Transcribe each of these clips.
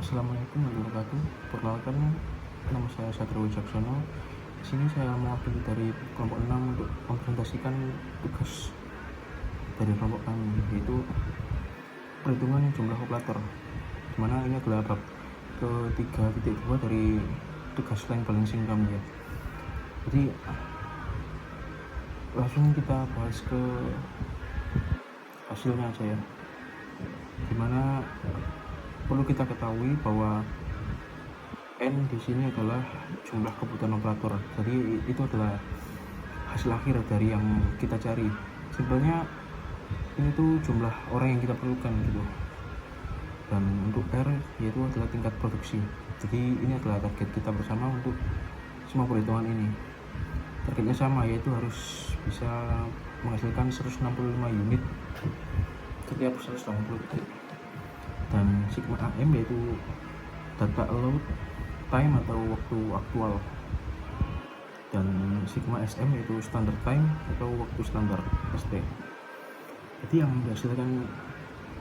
Assalamualaikum warahmatullahi wabarakatuh. Perkenalkan, nama saya Satrio Wicaksono. Di sini saya mewakili dari kelompok 6 untuk mempresentasikan tugas dari kelompok kami, yaitu perhitungan jumlah operator. Di mana ini adalah bab ke-3.2 dari tugas line balancing kami ya. Jadi langsung kita bahas ke hasilnya aja ya. Dimana perlu kita ketahui bahwa N di sini adalah jumlah kebutuhan operator. Jadi itu adalah hasil akhir dari yang kita cari. Sebenarnya ini tuh jumlah orang yang kita perlukan gitu. Dan untuk R yaitu adalah tingkat produksi. Jadi ini adalah target kita bersama untuk semua perhitungan ini. Targetnya sama, yaitu harus bisa menghasilkan 165 unit setiap 180 detik. Dan sigma AM yaitu data allowed time atau waktu aktual, dan sigma SM yaitu standard time atau waktu standar ST. Jadi yang dihasilkan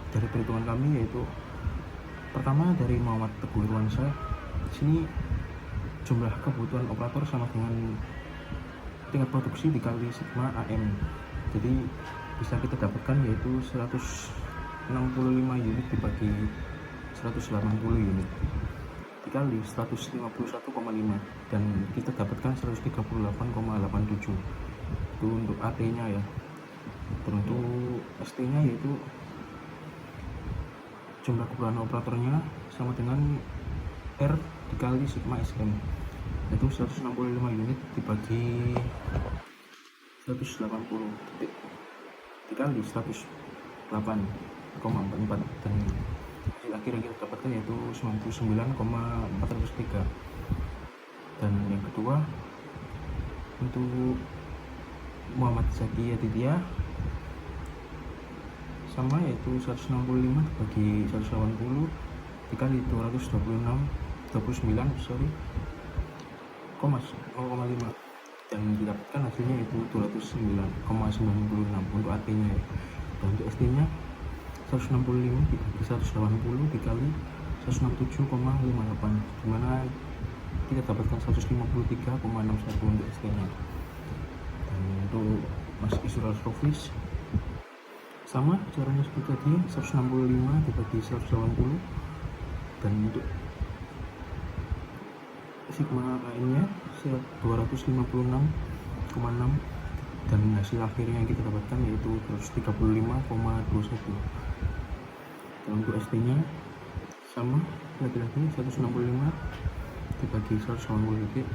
dari perhitungan kami yaitu pertama dari Muhammad Teguh Irwansyah. Di sini jumlah kebutuhan operator sama dengan tingkat produksi dikali sigma AM. Jadi bisa kita dapatkan yaitu 165 unit dibagi 180 unit dikali 151,5, dan kita dapatkan 138,87. Itu untuk AT nya ya. Dan untuk ST nya yaitu jumlah kebutuhan operatornya sama dengan R dikali sigma SM, yaitu 165 unit dibagi 180 detik dikali 108,44, dan hasil akhir yang kita dapatkan yaitu 99,403. Dan yang kedua untuk Muhammad Zaki Aditya sama, yaitu 165 dibagi 180 dikali 229,5, dan didapatkan hasilnya itu 209,96 untuk AT nya ya. Dan untuk ST nya 165 dibagi 180 dikali 167,58, dimana kita dapatkan 153,61 untuk ST nya. Dan untuk Mas Isra Sofis sama caranya seperti tadi, 165 dibagi 180, dan untuk sigma AM nya 256,6, dan hasil akhirnya yang kita dapatkan yaitu 235,21. Dan untuk ST nya sama lagi-lagi, 165 dibagi 180 detik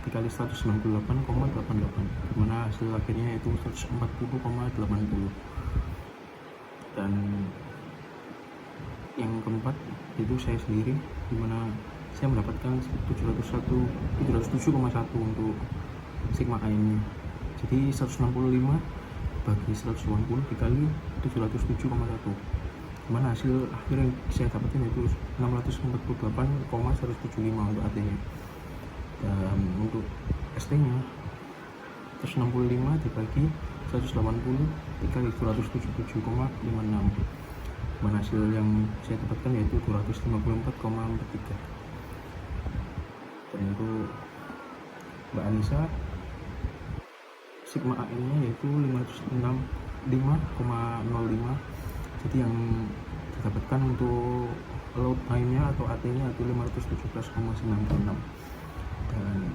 dikali 198,88, dimana hasil akhirnya yaitu 140,80. Dan yang keempat itu saya sendiri, dimana saya mendapatkan 707,1 untuk sigma AM nya. Jadi 165 bagi 180 dikali 707,1, dimana hasil akhir yang saya dapatkan yaitu 648,175 untuk AT nya. Dan untuk ST nya 165 dibagi 180 dikali 277,56, dimana hasil yang saya dapatkan yaitu 254,43. Dan untuk Mbak Anissa, sigma AM nya yaitu 505,05. Jadi yang didapatkan untuk load time nya atau AT nya itu 517,96, dan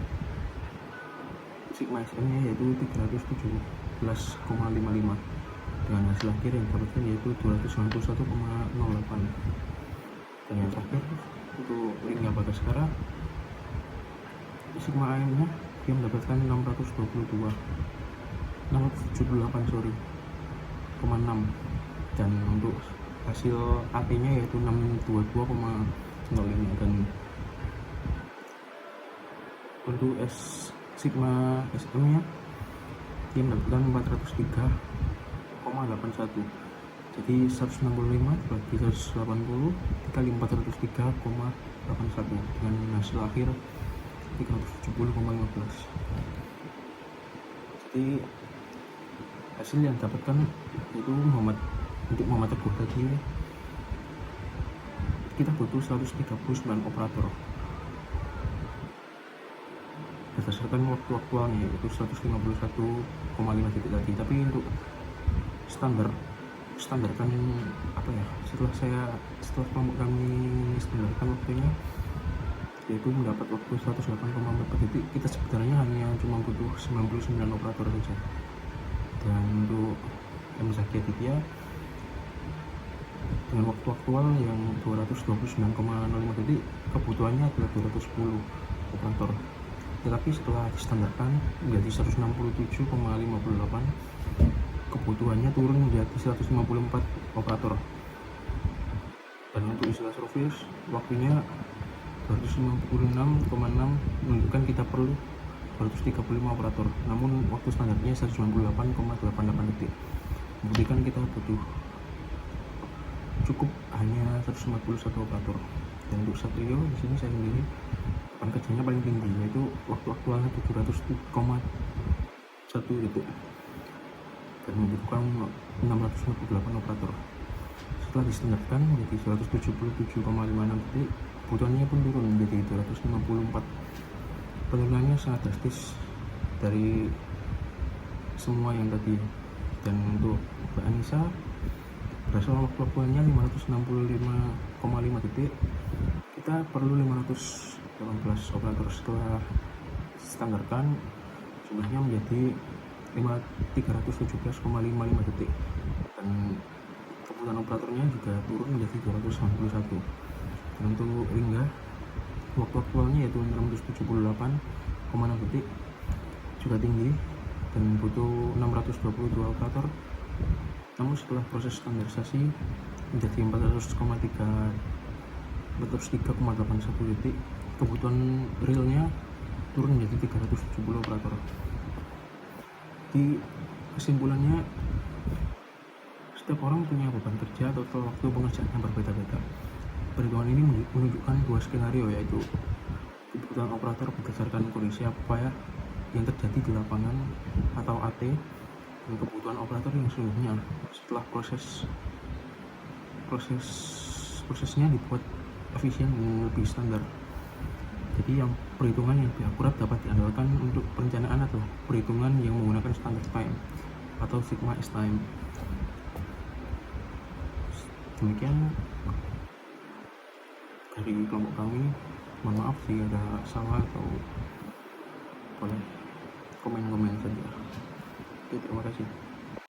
sigma SM nya yaitu 317,55, dengan hasil akhir yang didapatkan yaitu 291,08. Dan yang terakhir untuk Lingga Bagaskara, sigma AM nya dia mendapatkan 678,6, dan untuk hasil AT nya yaitu 622,05. Dan untuk sigma SM nya dia mendapatkan 403,81. Jadi 165 dibagi 180 dikali 403,81, dengan hasil akhir 370,15. Jadi hasil yang didapatkan itu untuk Muhammad Teguh tadi kita butuh 139 operator berdasarkan waktu aktualnya, yaitu 151,5 detik tadi. Tapi untuk standarkan apa ya, setelah kelompok kami standarkan waktunya, yaitu mendapat waktu 108,4 detik, kita sebenarnya hanya cuma butuh 99 operator saja. Dan untuk M Zaki Aditya dengan waktu aktual yang 229,05 detik, kebutuhannya adalah 210 operator. Tetapi setelah distandarkan menjadi 167,58, kebutuhannya turun menjadi 154 operator. Dan untuk istilah service, waktunya 256,6 menunjukkan kita perlu 235 operator, namun waktu standarnya 198,88 detik, membuktikan kita butuh cukup hanya 151 operator. Dan untuk Satrio di sini saya sendiri depan kerjanya paling tinggi, yaitu waktu aktualnya 700,1 detik dan membutuhkan 658 operator. Setelah distandarkan menjadi 177,56 detik, kebutuhannya pun turun menjadi 254. Penurunannya sangat drastis dari semua yang tadi. Dan untuk Mbak Anissa, berdasarkan waktu aktualnya 565,5 detik, kita perlu 518 operator. Setelah standarkan, jumlahnya menjadi 317,55 detik, dan kebutuhan operatornya juga turun menjadi 291. Dan untuk Lingga, waktu aktualnya yaitu 678,6 detik, juga tinggi dan butuh 622 operator. Namun setelah proses standarisasi menjadi 403,81 detik, kebutuhan realnya turun menjadi 370 operator. Di kesimpulannya, setiap orang punya beban kerja atau waktu pengerjaan yang berbeda-beda. Perhitungan ini menunjukkan dua skenario, yaitu kebutuhan operator berdasarkan kondisi apa ya yang terjadi di lapangan atau AT, dan kebutuhan operator yang sesungguhnya setelah prosesnya dibuat efisien dan lebih standar. Jadi yang perhitungan yang lebih akurat dapat diandalkan untuk perencanaan adalah perhitungan yang menggunakan standard time atau sigma S time. Demikian dari kelompok kami. Mohon maaf jika ada salah, atau boleh komen-komen saja. Oke, terima kasih.